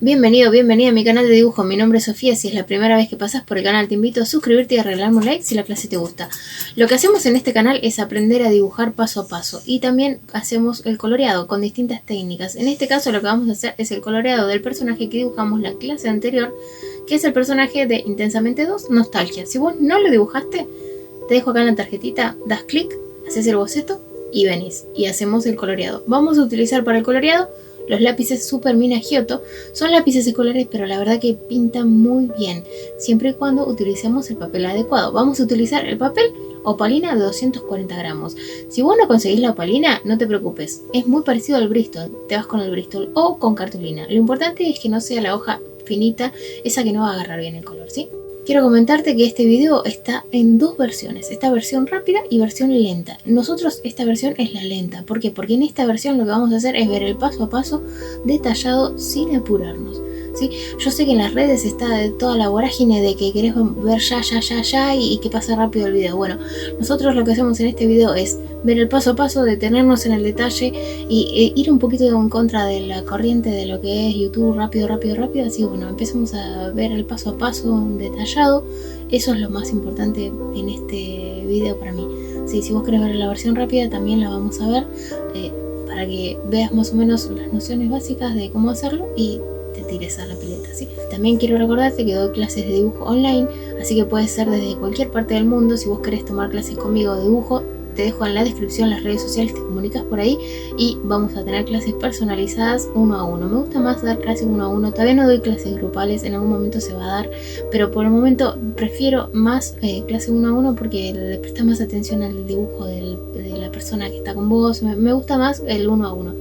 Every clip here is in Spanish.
Bienvenido, bienvenida a mi canal de dibujo. Mi nombre es Sofía. Si es la primera vez que pasas por el canal, te invito a suscribirte y a regalarme un like si la clase te gusta. Lo que hacemos en este canal es aprender a dibujar paso a paso y también hacemos el coloreado con distintas técnicas. En este caso lo que vamos a hacer es el coloreado del personaje que dibujamos la clase anterior, que es el personaje de Intensamente 2, Nostalgia. Si vos no lo dibujaste, te dejo acá en la tarjetita, das clic, haces el boceto y venís y hacemos el coloreado. Vamos a utilizar para el coloreado los lápices Super Mina Giotto. Son lápices escolares, pero la verdad que pintan muy bien, siempre y cuando utilicemos el papel adecuado. Vamos a utilizar el papel opalina de 240 gramos. Si vos no conseguís la opalina, no te preocupes, es muy parecido al Bristol, te vas con el Bristol o con cartulina. Lo importante es que no sea la hoja finita, esa que no va a agarrar bien el color, ¿sí? Quiero comentarte que este video está en dos versiones, esta versión rápida y versión lenta. Nosotros esta versión es la lenta, ¿por qué? Porque en esta versión lo que vamos a hacer es ver el paso a paso detallado sin apurarnos, ¿sí? Yo sé que en las redes está toda la vorágine de que querés ver ya y que pase rápido el video. Bueno, nosotros lo que hacemos en este video es ver el paso a paso, detenernos en el detalle y ir un poquito en contra de la corriente de lo que es YouTube, rápido. Así que bueno, empezamos a ver el paso a paso detallado. Eso es lo más importante en este video para mí. Sí, si vos querés ver la versión rápida también la vamos a ver, para que veas más o menos las nociones básicas de cómo hacerlo y te tires a la pileta, ¿sí? También quiero recordarte que doy clases de dibujo online, así que puede ser desde cualquier parte del mundo. Si vos querés tomar clases conmigo de dibujo, te dejo en la descripción las redes sociales, te comunicas por ahí y vamos a tener clases personalizadas uno a uno. Me gusta más dar clases uno a uno, todavía no doy clases grupales, en algún momento se va a dar, pero por el momento prefiero más clases uno a uno porque le prestas más atención al dibujo de la persona que está con vos. Me gusta más el uno a uno.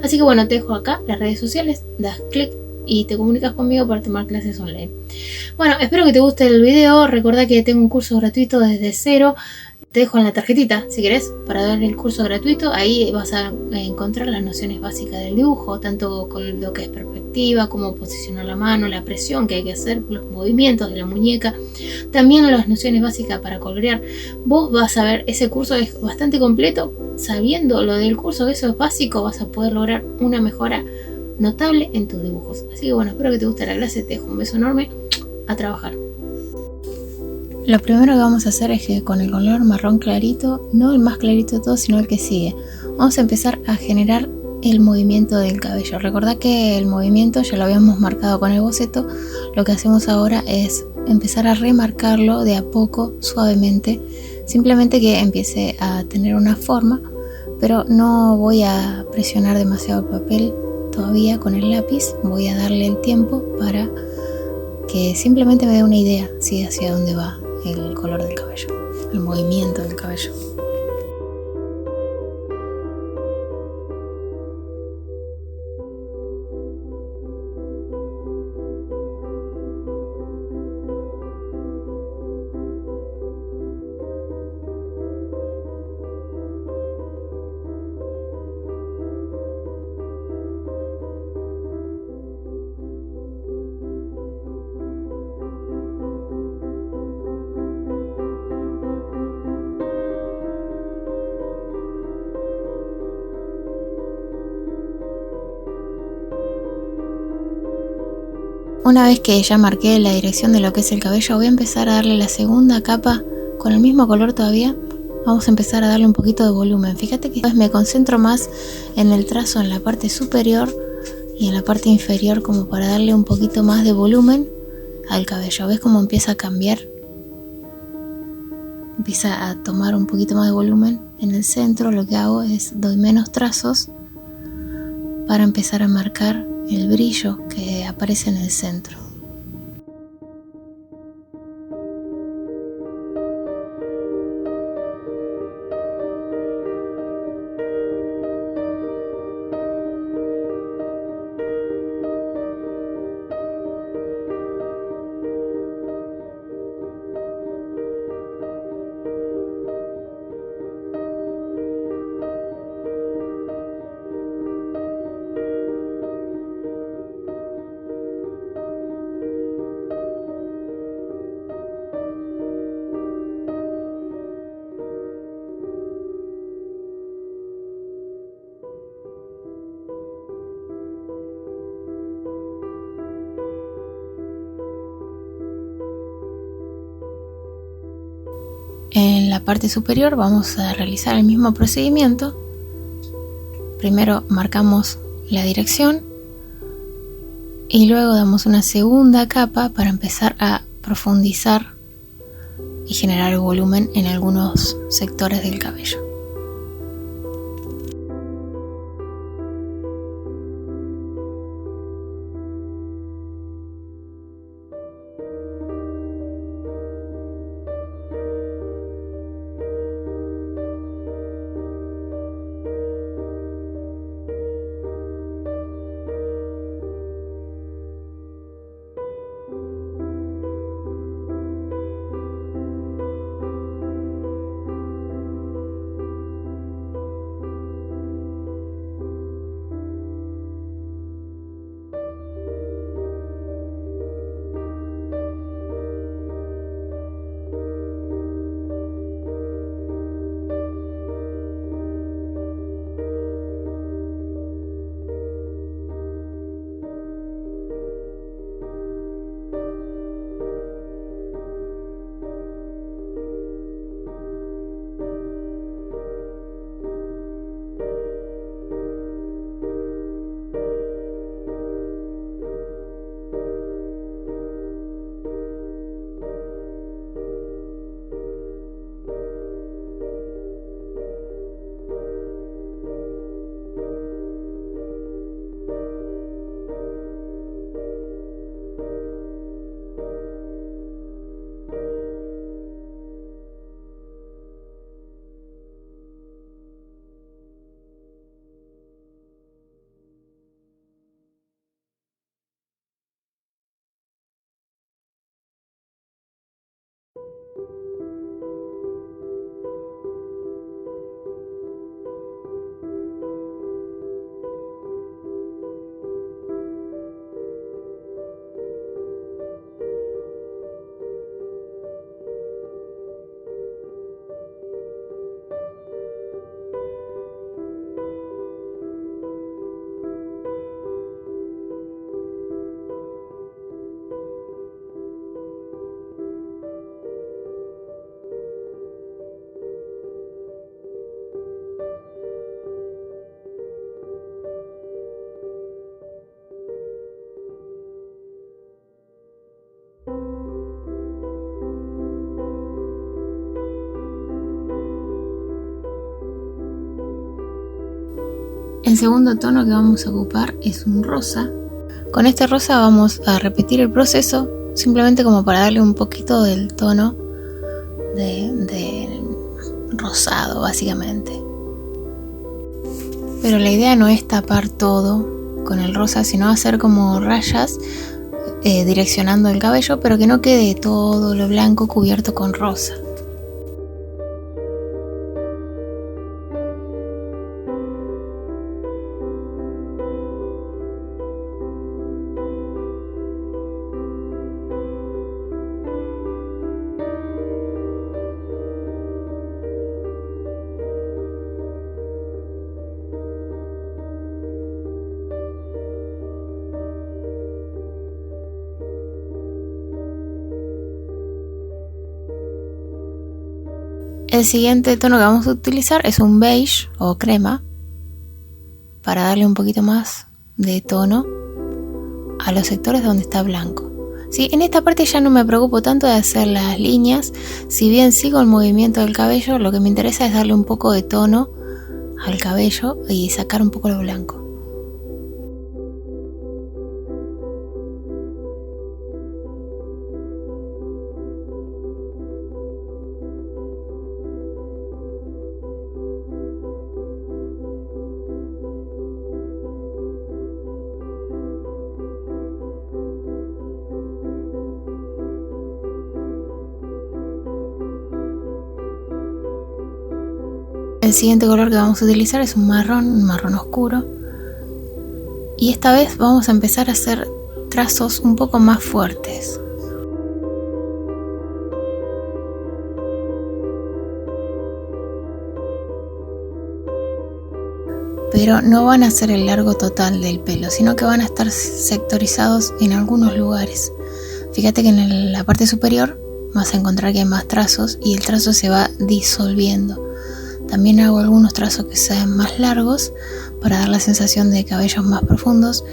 Así que bueno, te dejo acá las redes sociales, das clic y te comunicas conmigo para tomar clases online. Bueno, espero que te guste el video. Recuerda que tengo un curso gratuito desde cero. Te dejo en la tarjetita, si querés, para dar el curso gratuito. Ahí vas a encontrar las nociones básicas del dibujo, tanto con lo que es perspectiva, cómo posicionar la mano, la presión que hay que hacer, los movimientos de la muñeca, también las nociones básicas para colorear. Vos vas a ver, ese curso es bastante completo. Sabiendo lo del curso, que eso es básico, vas a poder lograr una mejora notable en tus dibujos. Así que bueno, espero que te guste la clase, te dejo un beso enorme, a trabajar. Lo primero que vamos a hacer es que con el color marrón clarito, no el más clarito de todo, sino el que sigue, vamos a empezar a generar el movimiento del cabello. Recordá que el movimiento ya lo habíamos marcado con el boceto. Lo que hacemos ahora es empezar a remarcarlo de a poco, suavemente, simplemente que empiece a tener una forma, pero no voy a presionar demasiado el papel todavía con el lápiz. Voy a darle el tiempo para que simplemente me dé una idea, ¿sí?, hacia dónde va el color del cabello, el movimiento del cabello. Una vez que ya marqué la dirección de lo que es el cabello, voy a empezar a darle la segunda capa con el mismo color todavía. Vamos a empezar a darle un poquito de volumen. Fíjate que me concentro más en el trazo en la parte superior y en la parte inferior, como para darle un poquito más de volumen al cabello. ¿Ves cómo empieza a cambiar? Empieza a tomar un poquito más de volumen. En el centro lo que hago es doy menos trazos para empezar a marcar el brillo que aparece en el centro. En la parte superior vamos a realizar el mismo procedimiento. Primero marcamos la dirección y luego damos una segunda capa para empezar a profundizar y generar el volumen en algunos sectores del cabello. El segundo tono que vamos a ocupar es un rosa. Con este rosa vamos a repetir el proceso, simplemente como para darle un poquito del tono de rosado, básicamente. Pero la idea no es tapar todo con el rosa, sino hacer como rayas direccionando el cabello, pero que no quede todo lo blanco cubierto con rosa. El siguiente tono que vamos a utilizar es un beige o crema para darle un poquito más de tono a los sectores donde está blanco. ¿Sí? En esta parte ya no me preocupo tanto de hacer las líneas, si bien sigo el movimiento del cabello, lo que me interesa es darle un poco de tono al cabello y sacar un poco lo blanco. El siguiente color que vamos a utilizar es un marrón oscuro. Y esta vez vamos a empezar a hacer trazos un poco más fuertes. Pero no van a ser el largo total del pelo, sino que van a estar sectorizados en algunos lugares. Fíjate que en la parte superior vas a encontrar que hay más trazos y el trazo se va disolviendo. También hago algunos trazos que sean más largos para dar la sensación de cabellos más profundos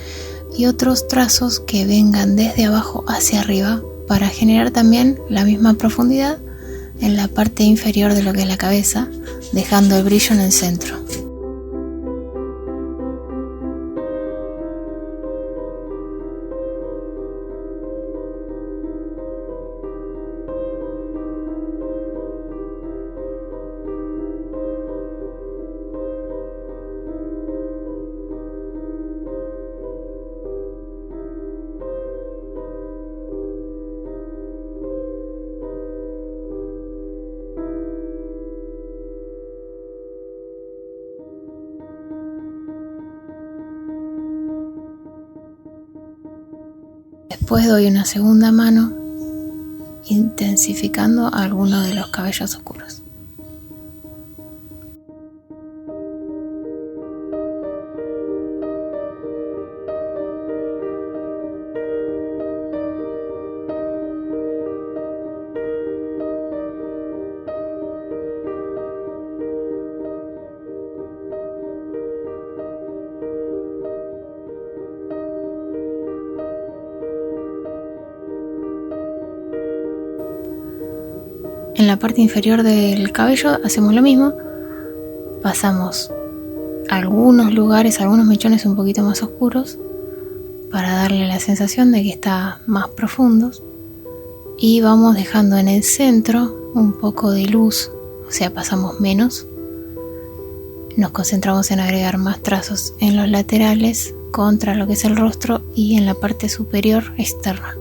y otros trazos que vengan desde abajo hacia arriba para generar también la misma profundidad en la parte inferior de lo que es la cabeza, dejando el brillo en el centro. Después doy una segunda mano, intensificando algunos de los cabellos oscuros. En la parte inferior del cabello hacemos lo mismo, pasamos algunos lugares, algunos mechones un poquito más oscuros para darle la sensación de que está más profundos y vamos dejando en el centro un poco de luz, o sea, pasamos menos. Nos concentramos en agregar más trazos en los laterales contra lo que es el rostro y en la parte superior externa.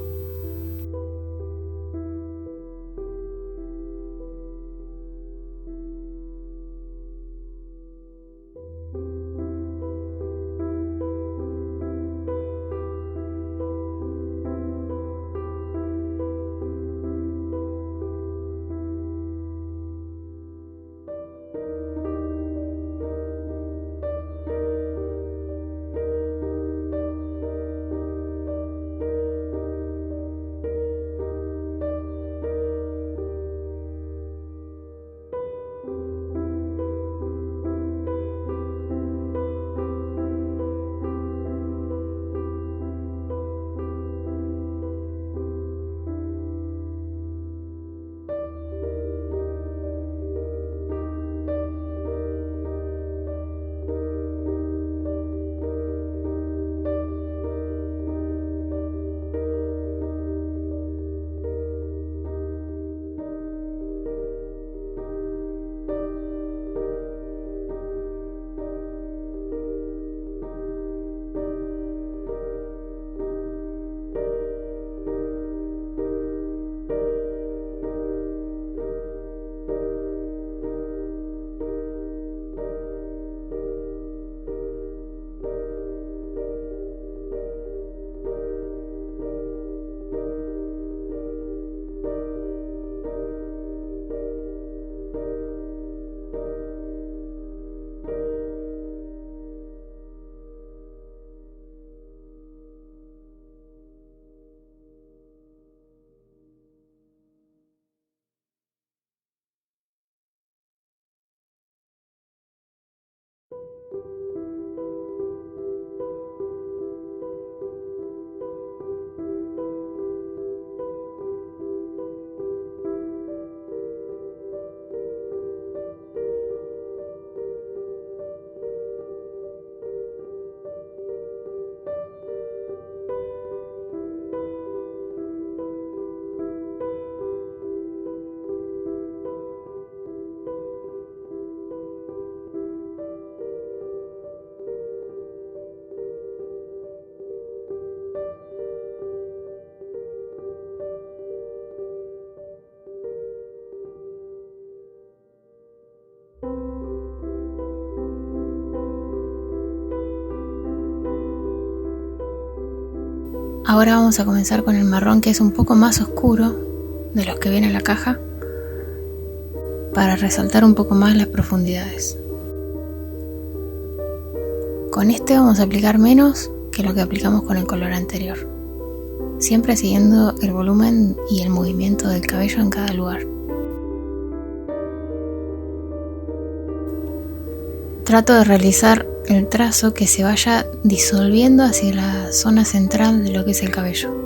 Ahora vamos a comenzar con el marrón, que es un poco más oscuro de los que viene en la caja, para resaltar un poco más las profundidades. Con este vamos a aplicar menos que lo que aplicamos con el color anterior. siempre siguiendo el volumen y el movimiento del cabello en cada lugar. Trato de realizar el trazo que se vaya disolviendo hacia la zona central de lo que es el cabello.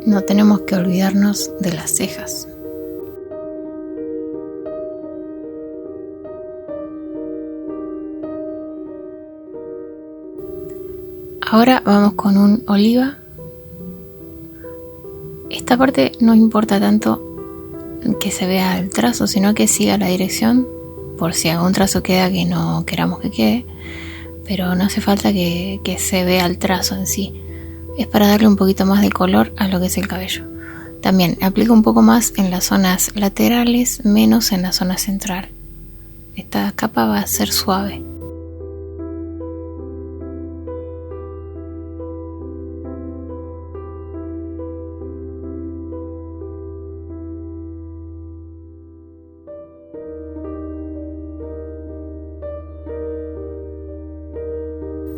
No tenemos que olvidarnos de las cejas. Ahora vamos con un oliva. Esta parte no importa tanto que se vea el trazo, sino que siga la dirección, por si algún trazo queda que no queramos que quede, pero no hace falta que se vea el trazo en sí. Es para darle un poquito más de color a lo que es el cabello. También aplico un poco más en las zonas laterales, menos en la zona central. Esta capa va a ser suave.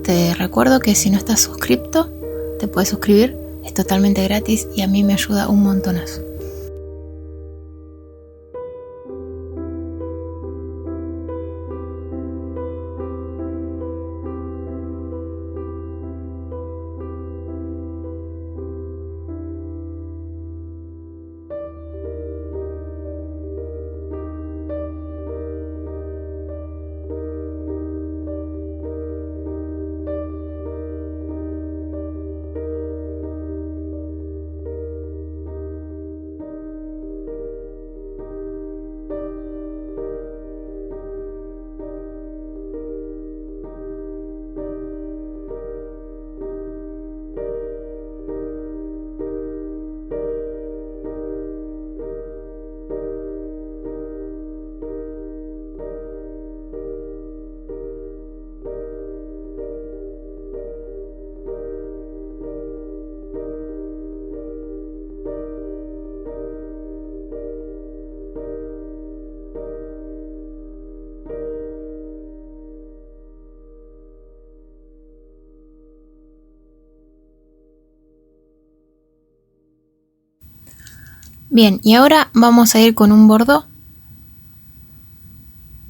Te recuerdo que si no estás suscrito, te puedes suscribir, es totalmente gratis y a mí me ayuda un montonazo. Bien, y ahora vamos a ir con un bordeaux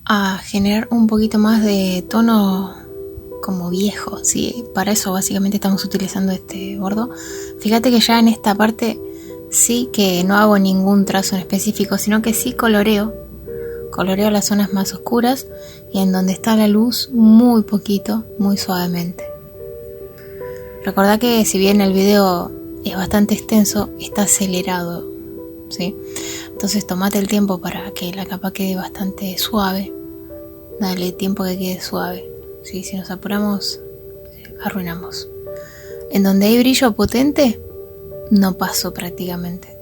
a generar un poquito más de tono como viejo, ¿sí? Para eso básicamente estamos utilizando este bordeaux. Fíjate que ya en esta parte sí que no hago ningún trazo en específico, sino que sí coloreo las zonas más oscuras y en donde está la luz muy poquito, muy suavemente. Recordá que si bien el video es bastante extenso, está acelerado, ¿sí? Entonces tomate el tiempo para que la capa quede bastante suave. Dale tiempo que quede suave, ¿sí? Si nos apuramos, arruinamos. En donde hay brillo potente, no paso prácticamente.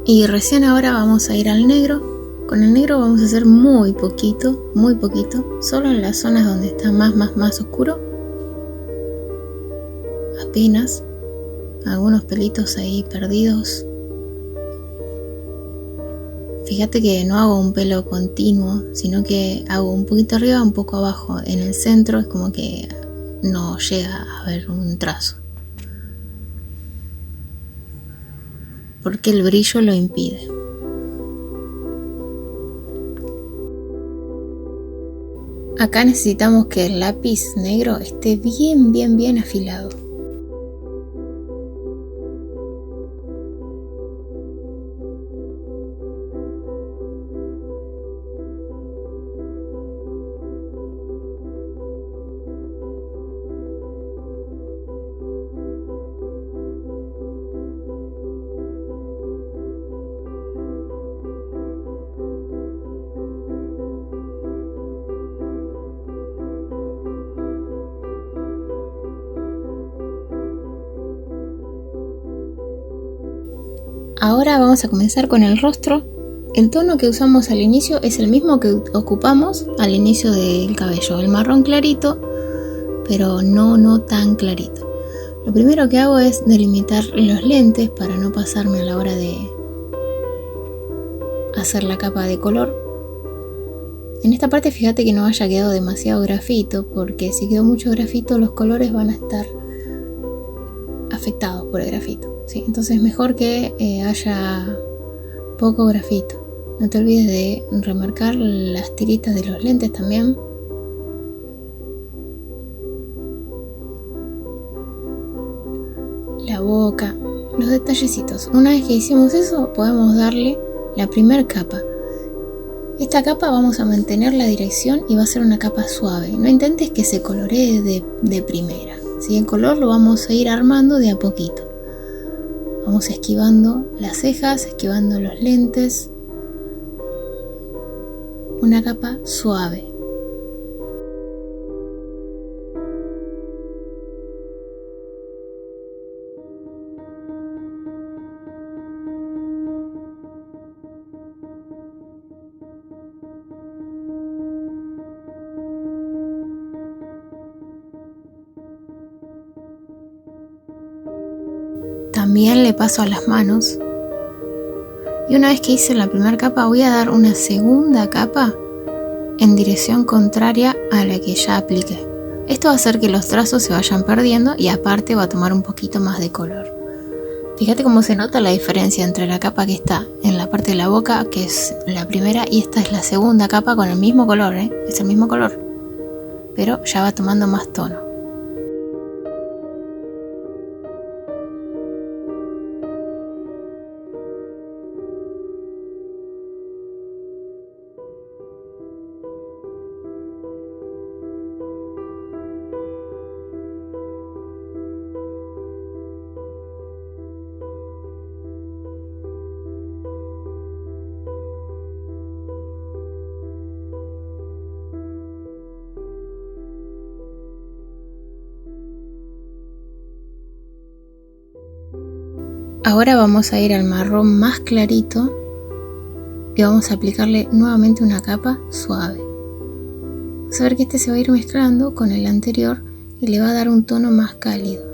Y recién ahora vamos a ir al negro. Con el negro vamos a hacer muy poquito, solo en las zonas donde está más oscuro. Apenas, algunos pelitos ahí perdidos. Fíjate que no hago un pelo continuo, sino que hago un poquito arriba, un poco abajo. En el centro es como que no llega a haber un trazo, porque el brillo lo impide. Acá necesitamos que el lápiz negro esté bien afilado. Ahora vamos a comenzar con el rostro. El tono que usamos al inicio es el mismo que ocupamos al inicio del cabello, el marrón clarito, pero no tan clarito. Lo primero que hago es delimitar los lentes para no pasarme a la hora de hacer la capa de color. En esta parte fíjate que no haya quedado demasiado grafito, porque si quedó mucho grafito los colores van a estar afectados por el grafito, ¿sí? Entonces mejor que haya poco grafito. No te olvides de remarcar las tiritas de los lentes también. La boca, los detallecitos. Una vez que hicimos eso, podemos darle la primera capa. Esta capa vamos a mantener la dirección y va a ser una capa suave. No intentes que se coloree de primera, ¿sí? El color lo vamos a ir armando de a poquito. Vamos esquivando las cejas, esquivando los lentes. Una capa suave. También le paso a las manos. Y una vez que hice la primera capa, voy a dar una segunda capa en dirección contraria a la que ya apliqué. Esto va a hacer que los trazos se vayan perdiendo y aparte va a tomar un poquito más de color. Fíjate cómo se nota la diferencia entre la capa que está en la parte de la boca, que es la primera, y esta es la segunda capa con el mismo color, es el mismo color, pero ya va tomando más tono. Ahora vamos a ir al marrón más clarito y vamos a aplicarle nuevamente una capa suave. Vas a ver que este se va a ir mezclando con el anterior y le va a dar un tono más cálido.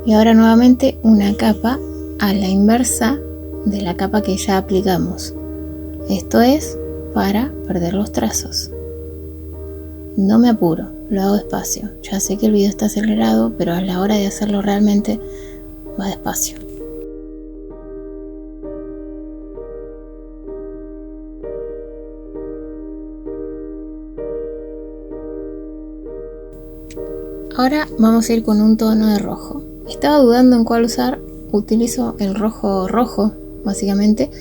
Y ahora nuevamente una capa a la inversa de la capa que ya aplicamos. Esto es para perder los trazos. No me apuro, lo hago despacio. Ya sé que el video está acelerado, pero a la hora de hacerlo realmente va despacio. Ahora vamos a ir con un tono de rojo. Estaba dudando en cuál usar, utilizo el rojo rojo básicamente,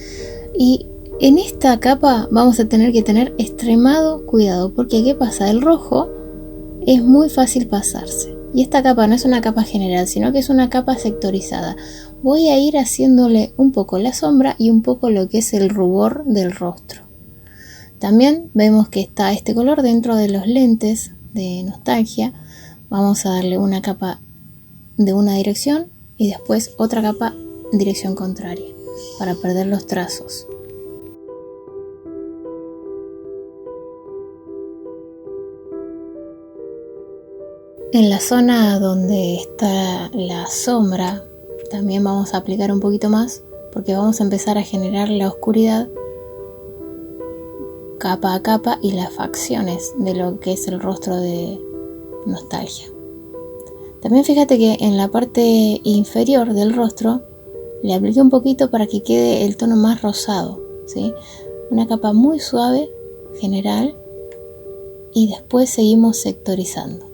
y en esta capa vamos a tener que tener extremado cuidado, porque ¿qué pasa? El rojo es muy fácil pasarse, y esta capa no es una capa general, sino que es una capa sectorizada. Voy a ir haciéndole un poco la sombra y un poco lo que es el rubor del rostro. También vemos que está este color dentro de los lentes de Nostalgia. Vamos a darle una capa de una dirección y después otra capa en dirección contraria para perder los trazos. En la zona donde está la sombra también vamos a aplicar un poquito más, porque vamos a empezar a generar la oscuridad capa a capa y las facciones de lo que es el rostro de Nostalgia. También fíjate que en la parte inferior del rostro le apliqué un poquito para que quede el tono más rosado, ¿sí? Una capa muy suave, general, y después seguimos sectorizando.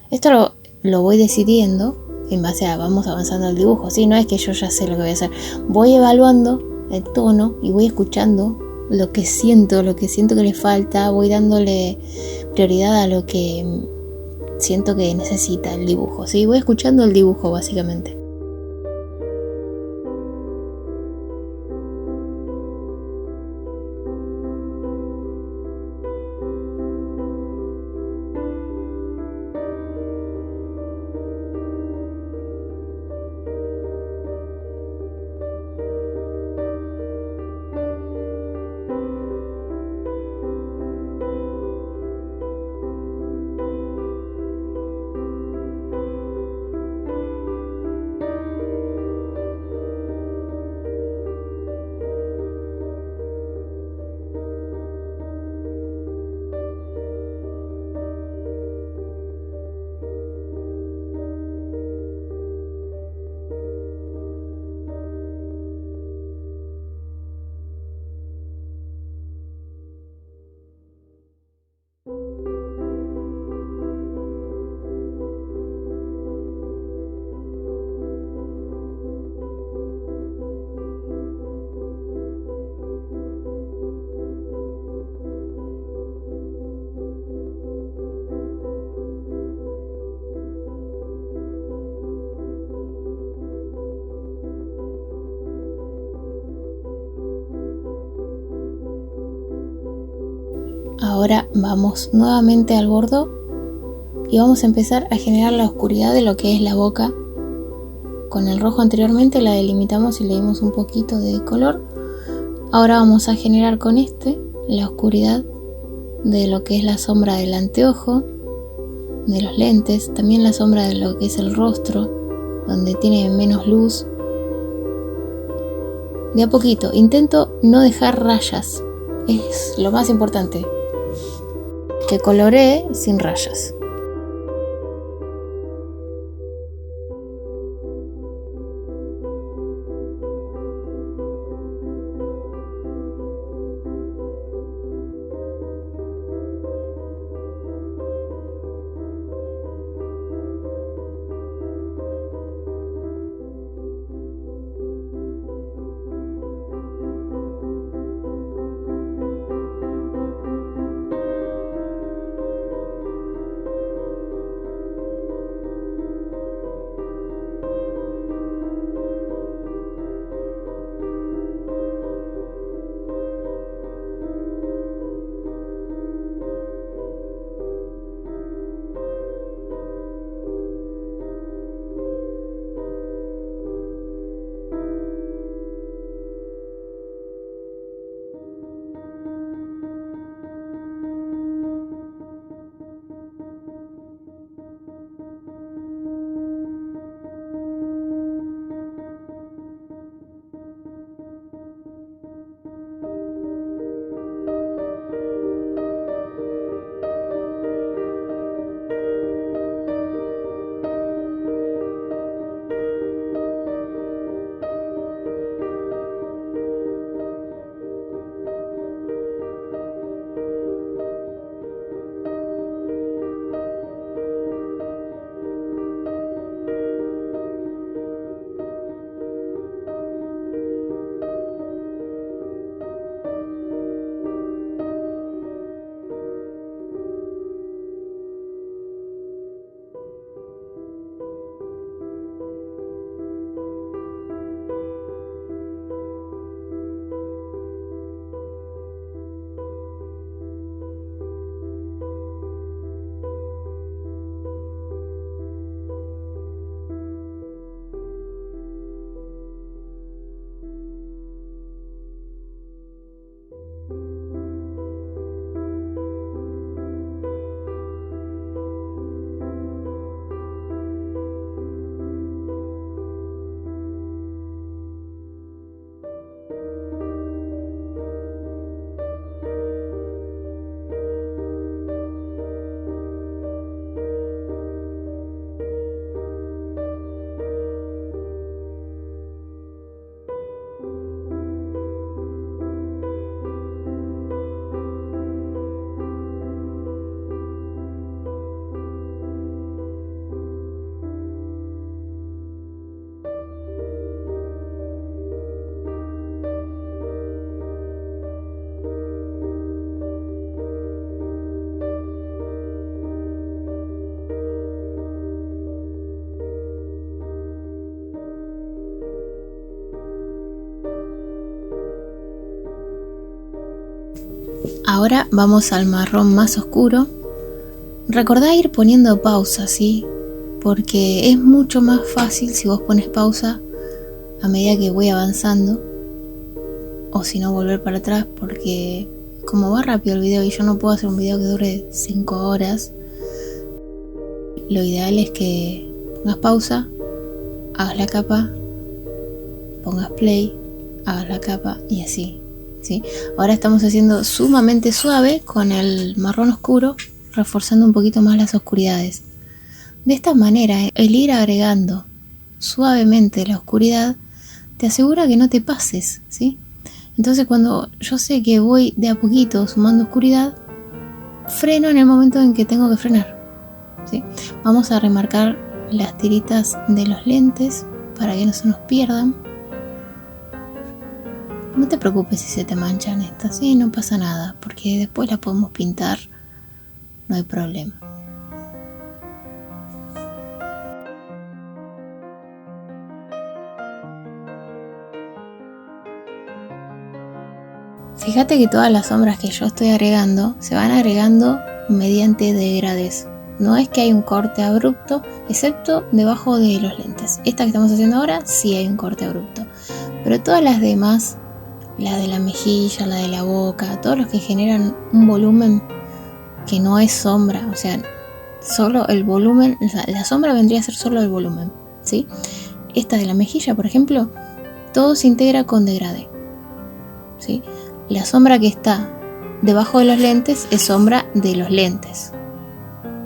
Esto lo voy decidiendo en base a vamos avanzando el dibujo, ¿sí? No es que yo ya sé lo que voy a hacer. Voy evaluando el tono y voy escuchando lo que siento que le falta, voy dándole prioridad a lo que siento que necesita el dibujo, ¿sí? Voy escuchando el dibujo básicamente. Ahora vamos nuevamente al bordo y vamos a empezar a generar la oscuridad de lo que es la boca. Con el rojo anteriormente la delimitamos y le dimos un poquito de color. Ahora vamos a generar con este la oscuridad de lo que es la sombra del anteojo, de los lentes, también la sombra de lo que es el rostro, donde tiene menos luz. De a poquito, intento no dejar rayas, es lo más importante, que coloree sin rayas. Ahora vamos al marrón más oscuro. Recordá ir poniendo pausa, ¿sí? Porque es mucho más fácil si vos pones pausa a medida que voy avanzando, o si no volver para atrás, porque como va rápido el video y yo no puedo hacer un video que dure 5 horas, lo ideal es que pongas pausa, hagas la capa, pongas play, hagas la capa y así, ¿sí? Ahora estamos haciendo sumamente suave con el marrón oscuro, reforzando un poquito más las oscuridades. De esta manera, el ir agregando suavemente la oscuridad te asegura que no te pases, ¿sí? Entonces cuando yo sé que voy de a poquito sumando oscuridad, freno en el momento en que tengo que frenar, ¿sí? Vamos a remarcar las tiritas de los lentes para que no se nos pierdan. No te preocupes si se te manchan estas, ¿sí? No pasa nada, porque después las podemos pintar, no hay problema. Fíjate que todas las sombras que yo estoy agregando se van agregando mediante degradés. No es que hay un corte abrupto, excepto debajo de los lentes. Esta que estamos haciendo ahora sí hay un corte abrupto. Pero todas las demás, la de la mejilla, la de la boca, todos los que generan un volumen que no es sombra, o sea, solo el volumen, la sombra vendría a ser solo el volumen, ¿sí? Esta de la mejilla, por ejemplo, todo se integra con degradé, ¿sí? La sombra que está debajo de los lentes es sombra de los lentes,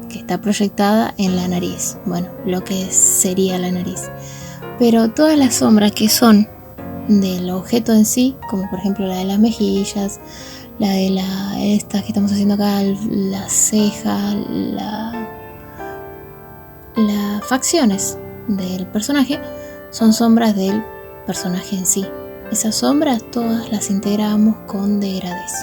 que está proyectada en la nariz, bueno, lo que sería la nariz. Pero todas las sombras que son del objeto en sí, como por ejemplo la de las mejillas, la de estas que estamos haciendo acá, la ceja, las facciones del personaje, son sombras del personaje en sí. Esas sombras todas las integramos con degradés.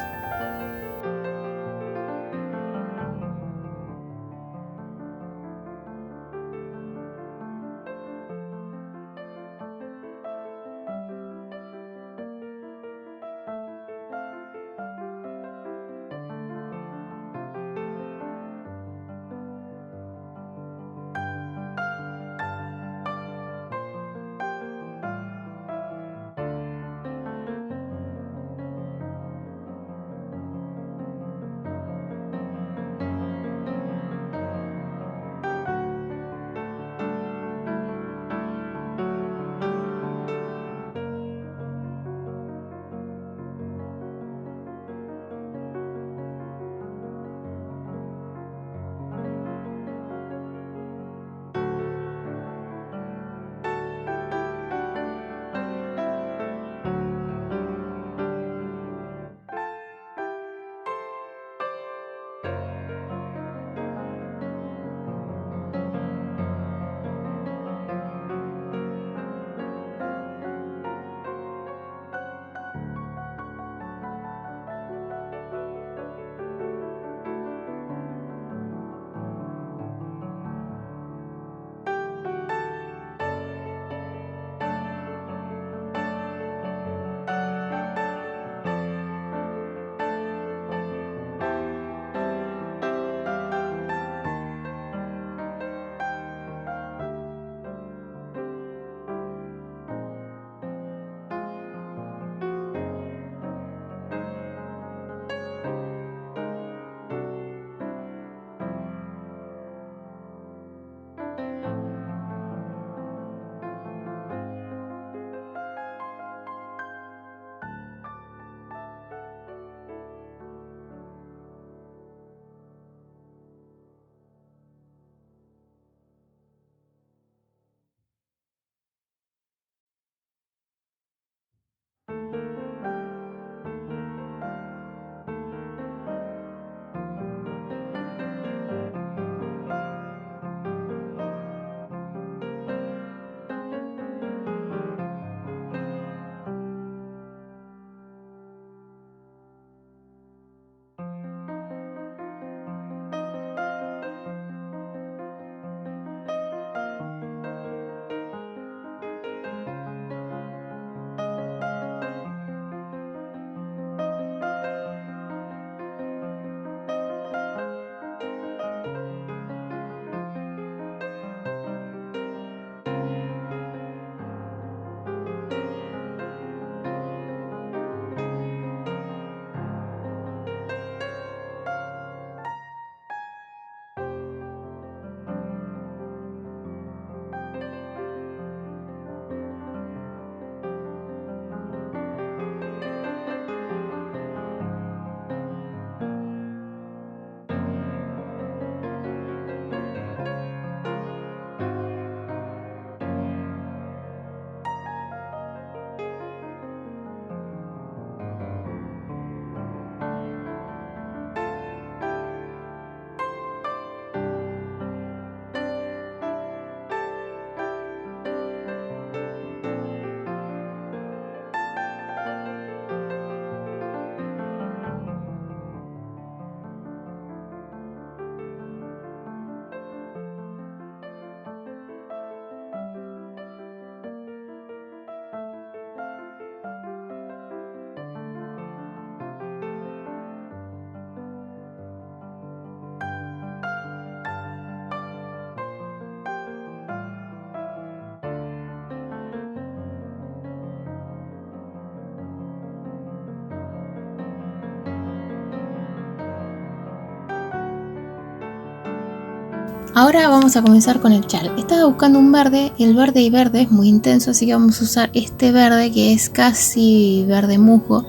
Ahora vamos a comenzar con el chal. Estaba buscando un verde, el verde y verde es muy intenso, así que vamos a usar este verde que es casi verde musgo.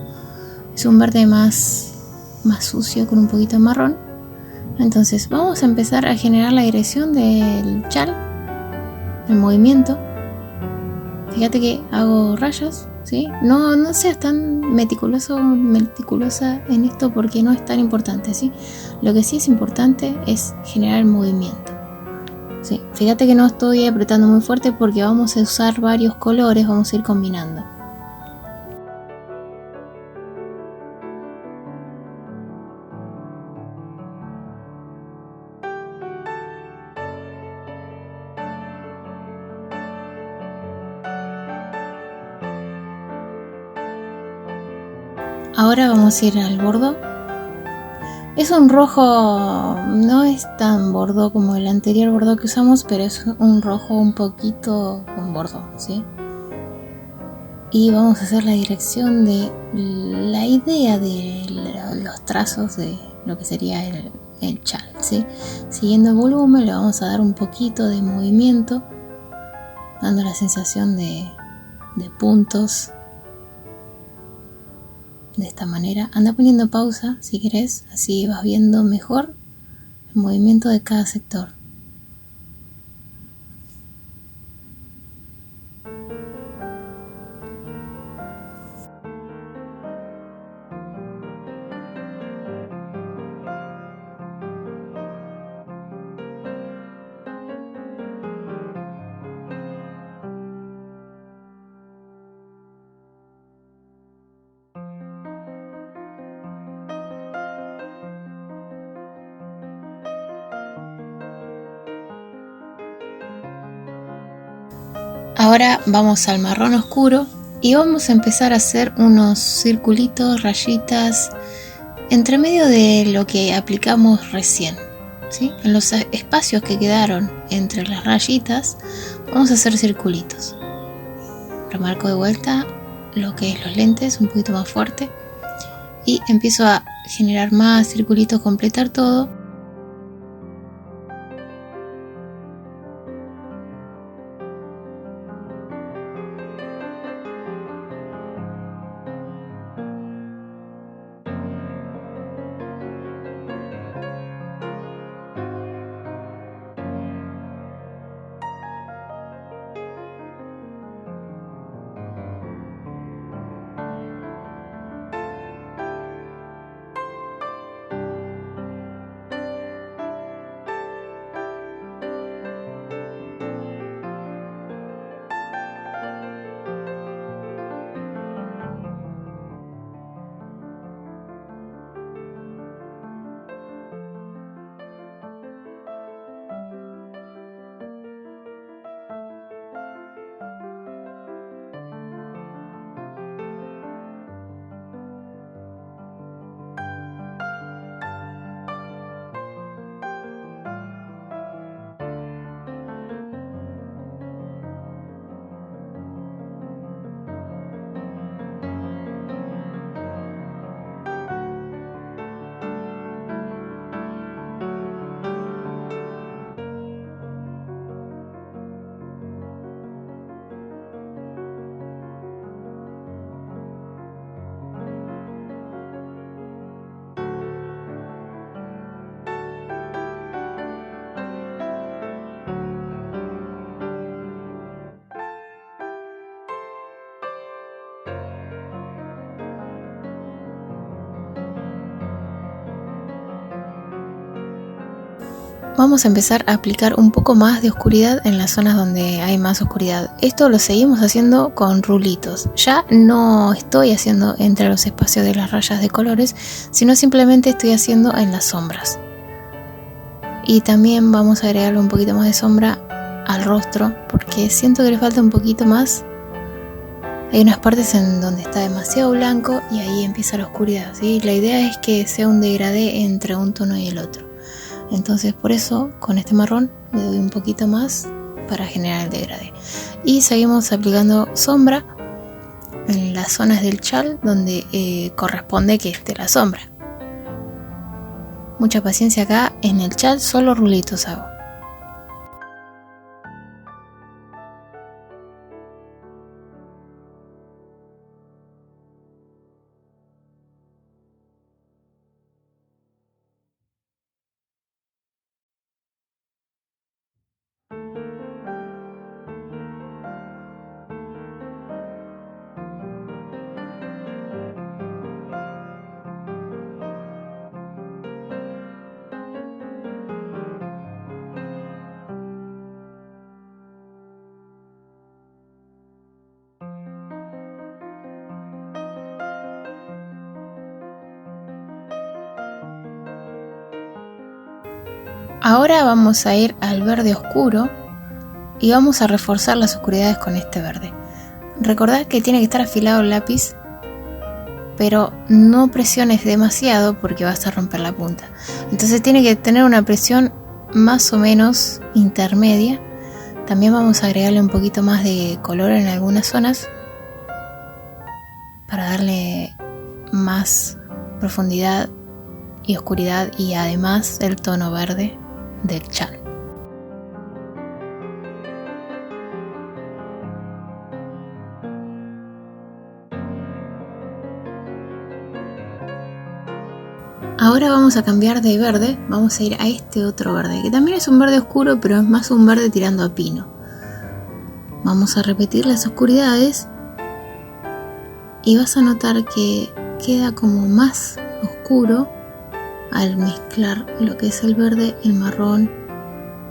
Es un verde más sucio con un poquito de marrón. Entonces vamos a empezar a generar la dirección del chal, el movimiento. Fíjate que hago rayas, ¿sí? No seas tan meticulosa en esto porque no es tan importante, ¿sí? Lo que sí es importante es generar el movimiento, ¿sí? Fíjate que no estoy apretando muy fuerte porque vamos a usar varios colores, vamos a ir combinando. Ahora vamos a ir al bordo. Es un rojo, no es tan bordo como el anterior bordo que usamos, pero es un rojo un poquito con bordo, ¿sí? Y vamos a hacer la dirección de la idea de los trazos de lo que sería el chal, ¿sí? Siguiendo el volumen le vamos a dar un poquito de movimiento, dando la sensación de puntos. De esta manera, anda poniendo pausa si querés, así vas viendo mejor el movimiento de cada sector. Ahora vamos al marrón oscuro y vamos a empezar a hacer unos circulitos, rayitas, entre medio de lo que aplicamos recién, ¿sí? En los espacios que quedaron entre las rayitas vamos a hacer circulitos. Remarco de vuelta lo que es los lentes un poquito más fuerte y empiezo a generar más circulitos, completar todo. Vamos a empezar a aplicar un poco más de oscuridad en las zonas donde hay más oscuridad. Esto lo seguimos haciendo con rulitos. Ya no estoy haciendo entre los espacios de las rayas de colores, sino simplemente estoy haciendo en las sombras. Y también vamos a agregarle un poquito más de sombra al rostro, porque siento que le falta un poquito más. Hay unas partes en donde está demasiado blanco y ahí empieza la oscuridad, ¿sí? La idea es que sea un degradé entre un tono y el otro. Entonces por eso con este marrón le doy un poquito más para generar el degradé. Y seguimos aplicando sombra en las zonas del chal donde corresponde que esté la sombra. Mucha paciencia acá, en el chal solo rulitos hago. Ahora vamos a ir al verde oscuro y vamos a reforzar las oscuridades con este verde. Recordad que tiene que estar afilado el lápiz, pero no presiones demasiado porque vas a romper la punta. Entonces tiene que tener una presión más o menos intermedia. También vamos a agregarle un poquito más de color en algunas zonas para darle más profundidad y oscuridad, y además el tono verde del chal. Ahora vamos a cambiar de verde, vamos a ir a este otro verde, que también es un verde oscuro, pero es más un verde tirando a pino. Vamos a repetir las oscuridades y vas a notar que queda como más oscuro al mezclar lo que es el verde, el marrón,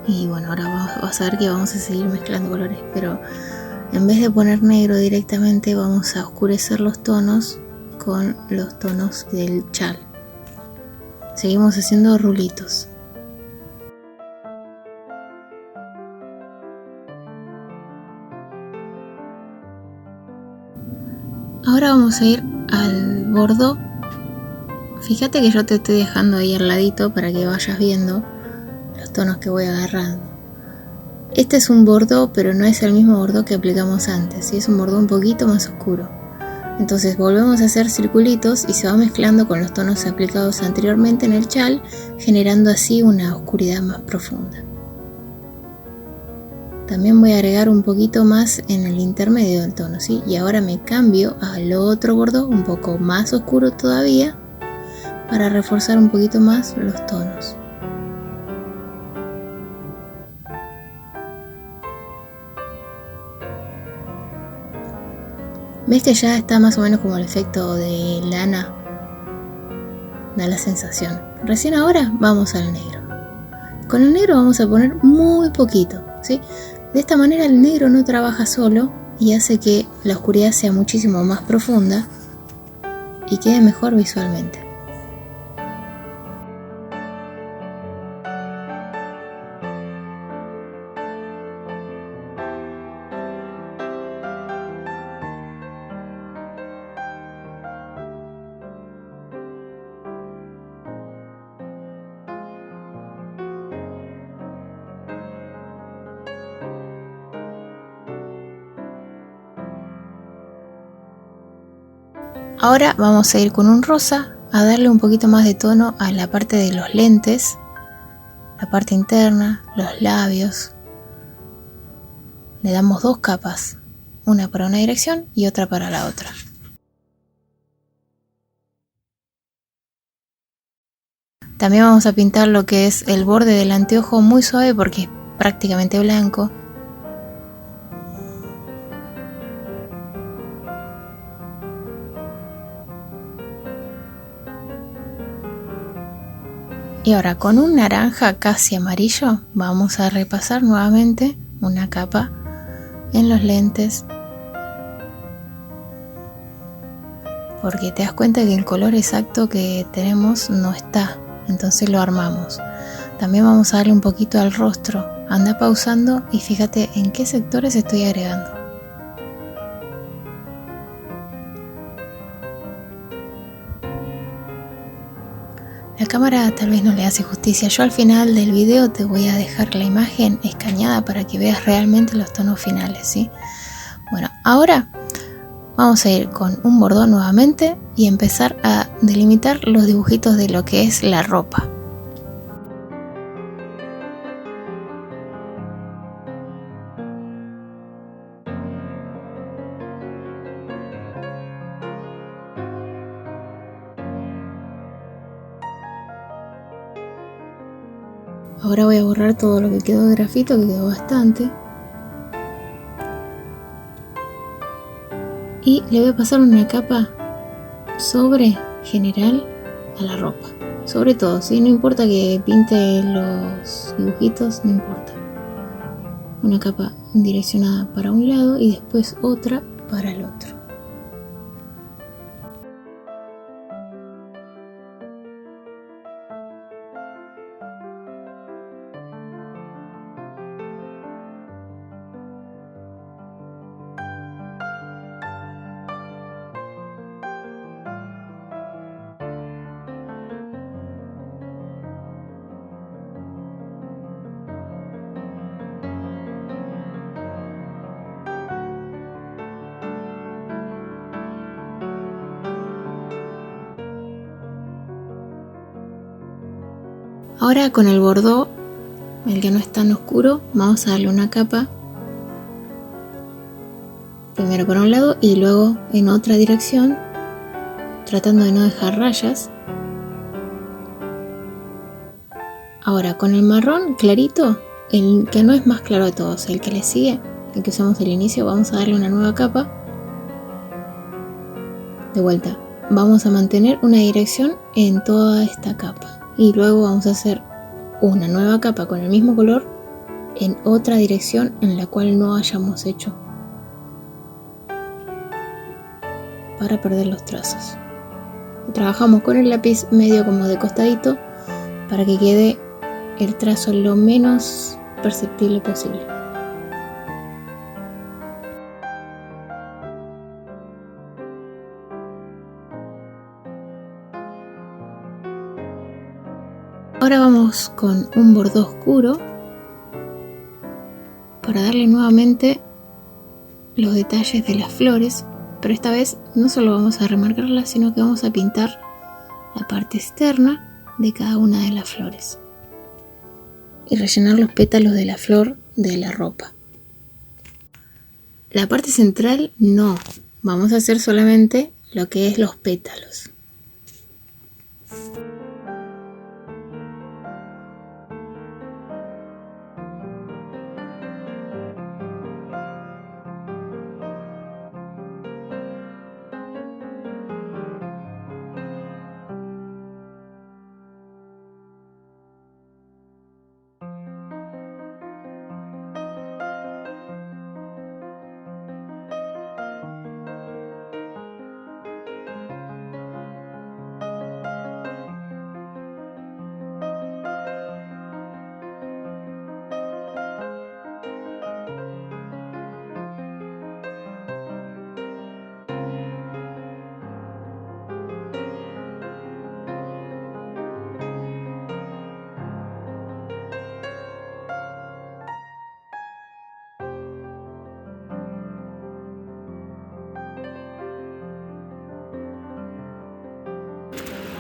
y bueno, ahora vas a ver que vamos a seguir mezclando colores, pero en vez de poner negro directamente vamos a oscurecer los tonos con los tonos del chal. Seguimos haciendo rulitos. Ahora vamos a ir al bordeaux. Fíjate que yo te estoy dejando ahí al ladito para que vayas viendo los tonos que voy agarrando. Este es un bordeaux, pero no es el mismo bordeaux que aplicamos antes, ¿sí? Es un bordeaux un poquito más oscuro. Entonces volvemos a hacer circulitos y se va mezclando con los tonos aplicados anteriormente en el chal, generando así una oscuridad más profunda. También voy a agregar un poquito más en el intermedio del tono, ¿sí? Y ahora me cambio al otro bordeaux un poco más oscuro todavía para reforzar un poquito más los tonos. ¿Ves que ya está más o menos como el efecto de lana? Da la sensación. Recién ahora vamos al negro. Con el negro vamos a poner muy poquito, ¿sí? De esta manera el negro no trabaja solo y hace que la oscuridad sea muchísimo más profunda y quede mejor visualmente. Ahora vamos a ir con un rosa a darle un poquito más de tono a la parte de los lentes, la parte interna, los labios. Le damos dos capas, una para una dirección y otra para la otra. También vamos a pintar lo que es el borde del anteojo muy suave porque es prácticamente blanco. Y ahora con un naranja casi amarillo vamos a repasar nuevamente una capa en los lentes, porque te das cuenta que el color exacto que tenemos no está, entonces lo armamos. También vamos a darle un poquito al rostro. Anda pausando y fíjate en qué sectores estoy agregando. La cámara tal vez no le hace justicia. Yo al final del video te voy a dejar la imagen escaneada para que veas realmente los tonos finales, ¿sí? Bueno, ahora vamos a ir con un bordeaux nuevamente y empezar a delimitar los dibujitos de lo que es la ropa. Ahora voy a borrar todo lo que quedó de grafito, que quedó bastante. Y le voy a pasar una capa sobre general a la ropa. Sobre todo, ¿sí? No importa que pinte los dibujitos, no importa. Una capa direccionada para un lado y después otra para el otro. Ahora con el bordó, el que no es tan oscuro, vamos a darle una capa. Primero por un lado y luego en otra dirección, tratando de no dejar rayas. Ahora con el marrón clarito, el que no es más claro de todos, el que le sigue, el que usamos al inicio, vamos a darle una nueva capa. De vuelta, vamos a mantener una dirección en toda esta capa y luego vamos a hacer una nueva capa con el mismo color en otra dirección en la cual no hayamos hecho, para perder los trazos. Trabajamos con el lápiz medio como de costadito para que quede el trazo lo menos perceptible posible. Ahora vamos con un bordó oscuro para darle nuevamente los detalles de las flores, pero esta vez no solo vamos a remarcarlas, sino que vamos a pintar la parte externa de cada una de las flores y rellenar los pétalos de la flor de la ropa. La parte central no, vamos a hacer solamente lo que es los pétalos.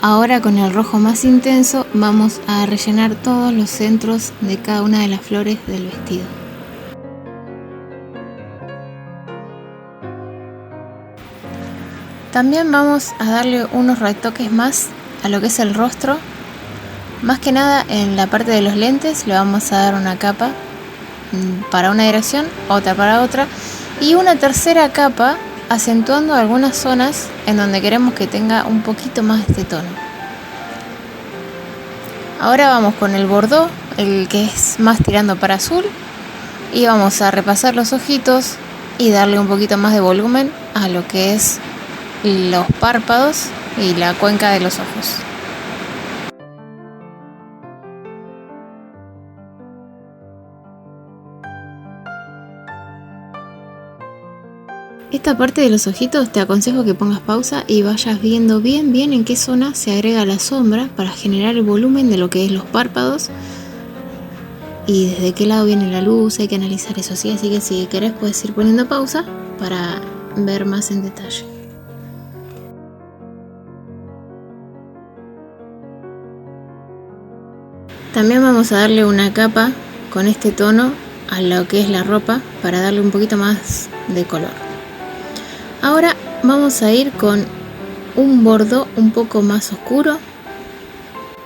Ahora con el rojo más intenso vamos a rellenar todos los centros de cada una de las flores del vestido. También vamos a darle unos retoques más a lo que es el rostro. Más que nada en la parte de los lentes le vamos a dar una capa para una dirección, otra para otra y una tercera capa acentuando algunas zonas en donde queremos que tenga un poquito más de este tono. Ahora vamos con el bordó, el que es más tirando para azul, y vamos a repasar los ojitos y darle un poquito más de volumen a lo que es los párpados y la cuenca de los ojos. Esta parte de los ojitos te aconsejo que pongas pausa y vayas viendo bien en qué zona se agrega la sombra para generar el volumen de lo que es los párpados y desde qué lado viene la luz. Hay que analizar eso, ¿sí? Así que si querés puedes ir poniendo pausa para ver más en detalle. También vamos a darle una capa con este tono a lo que es la ropa para darle un poquito más de color. Ahora vamos a ir con un bordó un poco más oscuro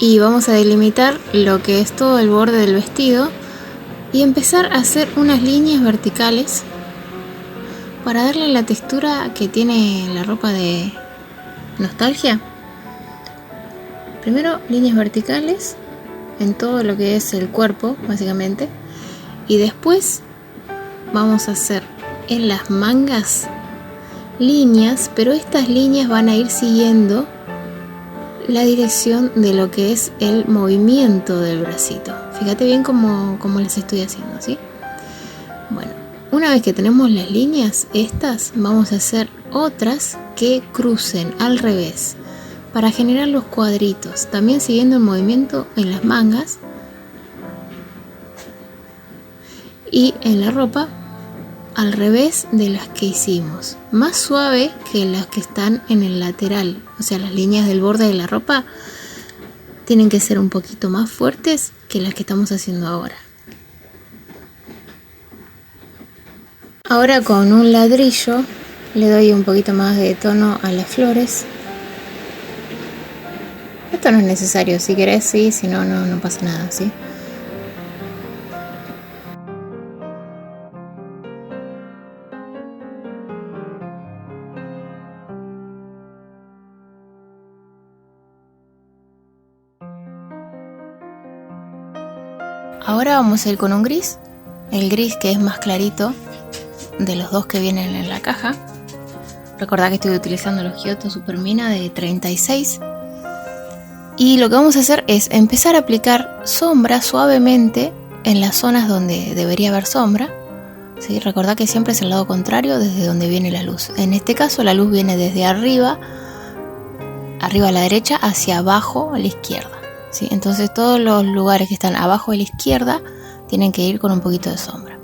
y vamos a delimitar lo que es todo el borde del vestido y empezar a hacer unas líneas verticales para darle la textura que tiene la ropa de nostalgia. Primero líneas verticales en todo lo que es el cuerpo básicamente y después vamos a hacer en las mangas líneas, pero estas líneas van a ir siguiendo la dirección de lo que es el movimiento del bracito. Fíjate bien cómo les estoy haciendo, ¿sí? Bueno, una vez que tenemos las líneas estas, vamos a hacer otras que crucen al revés para generar los cuadritos, también siguiendo el movimiento en las mangas y en la ropa al revés de las que hicimos, más suave que las que están en el lateral, o sea las líneas del borde de la ropa tienen que ser un poquito más fuertes que las que estamos haciendo ahora. Ahora con un ladrillo le doy un poquito más de tono a las flores. Esto no es necesario, si querés sí, si no, no pasa nada, ¿sí? Ahora vamos a ir con un gris, el gris que es más clarito de los dos que vienen en la caja. Recordad que estoy utilizando los Giotto Supermina de 36. Y lo que vamos a hacer es empezar a aplicar sombra suavemente en las zonas donde debería haber sombra. ¿Sí? Recordad que siempre es el lado contrario desde donde viene la luz. En este caso la luz viene desde arriba a la derecha, hacia abajo a la izquierda. ¿Sí? Entonces todos los lugares que están abajo a la izquierda tienen que ir con un poquito de sombra.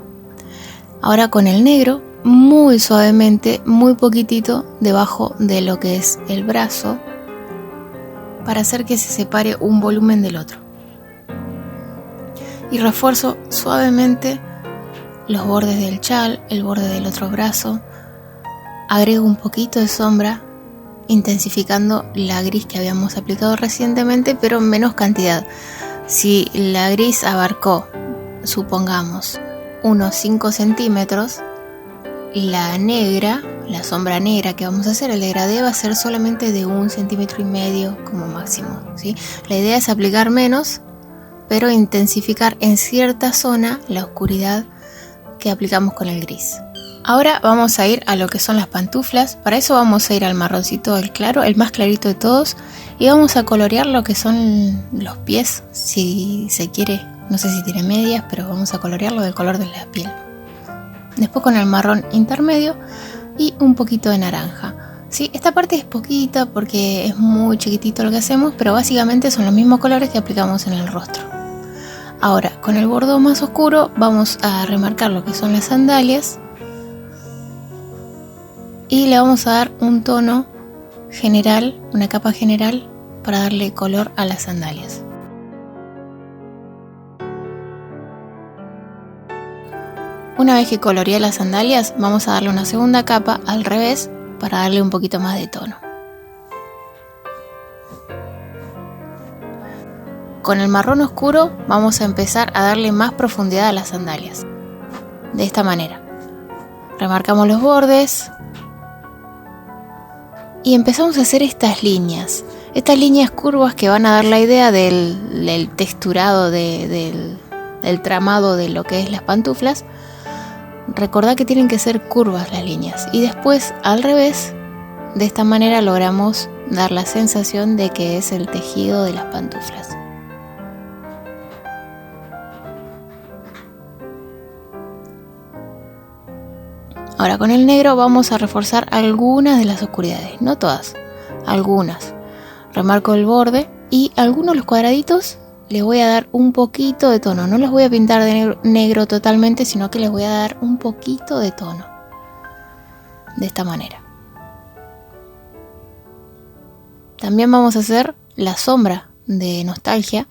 Ahora con el negro, muy suavemente, muy poquitito debajo de lo que es el brazo, para hacer que se separe un volumen del otro. Y refuerzo suavemente los bordes del chal, el borde del otro brazo. Agrego un poquito de sombra, intensificando la gris que habíamos aplicado recientemente, pero en menos cantidad. Si la gris abarcó, supongamos, unos 5 centímetros, la negra, la sombra negra que vamos a hacer, el degradé va a ser solamente de 1,5 centímetros como máximo, ¿sí? La idea es aplicar menos, pero intensificar en cierta zona la oscuridad que aplicamos con el gris. Ahora vamos a ir a lo que son las pantuflas. Para eso vamos a ir al marroncito del claro, el más clarito de todos, y vamos a colorear lo que son los pies, si se quiere. No sé si tiene medias, pero vamos a colorearlo del color de la piel. Después con el marrón intermedio y un poquito de naranja. ¿Sí? Esta parte es poquita porque es muy chiquitito lo que hacemos, pero básicamente son los mismos colores que aplicamos en el rostro. Ahora, con el bordó más oscuro vamos a remarcar lo que son las sandalias y le vamos a dar un tono general, una capa general para darle color a las sandalias. Una vez que coloreé las sandalias, vamos a darle una segunda capa al revés para darle un poquito más de tono. Con el marrón oscuro vamos a empezar a darle más profundidad a las sandalias. De esta manera. Remarcamos los bordes y empezamos a hacer estas líneas. Estas líneas curvas que van a dar la idea del texturado, del tramado de lo que es las pantuflas. Recordad que tienen que ser curvas las líneas y después al revés. De esta manera logramos dar la sensación de que es el tejido de las pantuflas. Ahora con el negro vamos a reforzar algunas de las oscuridades, no todas, algunas. Remarco el borde y algunos de los cuadraditos les voy a dar un poquito de tono. No los voy a pintar de negro totalmente, sino que les voy a dar un poquito de tono. De esta manera. También vamos a hacer la sombra de nostalgia,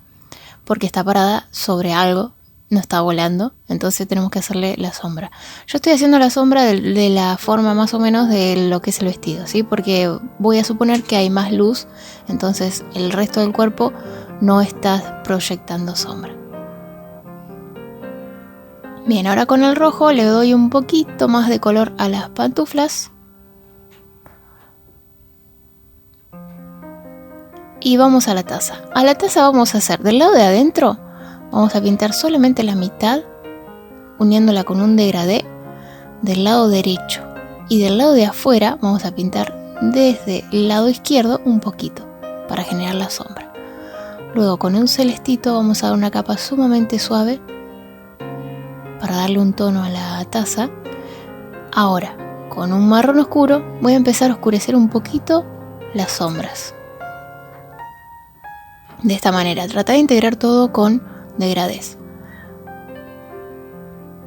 porque está parada sobre algo, no está volando, entonces tenemos que hacerle la sombra. Yo estoy haciendo la sombra de la forma más o menos de lo que es el vestido, ¿sí? Porque voy a suponer que hay más luz, entonces el resto del cuerpo no está proyectando sombra. Bien, ahora con el rojo le doy un poquito más de color a las pantuflas. Y vamos a la taza. A la taza vamos a hacer del lado de adentro, vamos a pintar solamente la mitad, uniéndola con un degradé del lado derecho. Y del lado de afuera vamos a pintar desde el lado izquierdo un poquito, para generar la sombra. Luego con un celestito vamos a dar una capa sumamente suave, para darle un tono a la taza. Ahora, con un marrón oscuro voy a empezar a oscurecer un poquito las sombras. De esta manera, trata de integrar todo con degradés.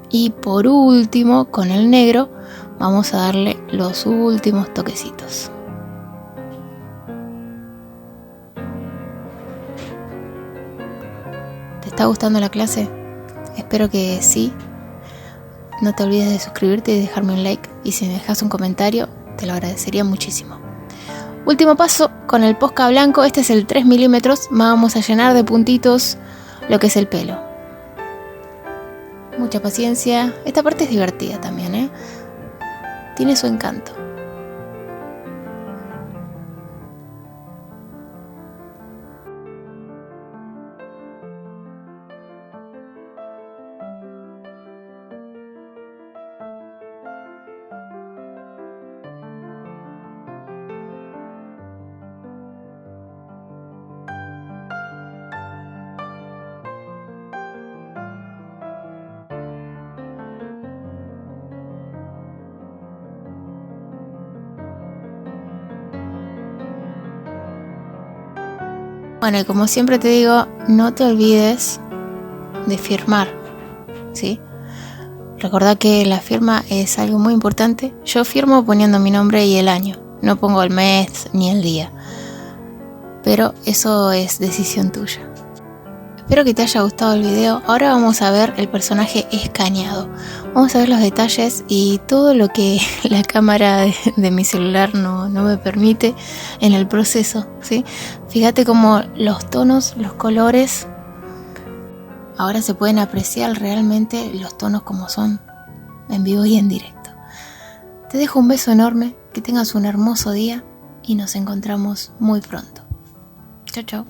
Y por último, con el negro, vamos a darle los últimos toquecitos. está gustando la clase? Espero que sí. No te olvides de suscribirte y dejarme un like. Y si me dejas un comentario, te lo agradecería muchísimo. Último paso con el Posca blanco. Este es el 3 milímetros. Vamos a llenar de puntitos lo que es el pelo. Mucha paciencia. Esta parte es divertida también, ¿eh? Tiene su encanto. Bueno, y como siempre te digo, no te olvides de firmar, ¿sí? Recordá que la firma es algo muy importante. Yo firmo poniendo mi nombre y el año. No pongo el mes ni el día. Pero eso es decisión tuya. Espero que te haya gustado el video. Ahora vamos a ver el personaje escaneado. Vamos a ver los detalles y todo lo que la cámara de mi celular no me permite en el proceso, ¿sí? Fíjate cómo los tonos, los colores, ahora se pueden apreciar realmente los tonos como son en vivo y en directo. Te dejo un beso enorme, que tengas un hermoso día y nos encontramos muy pronto. Chao, chao.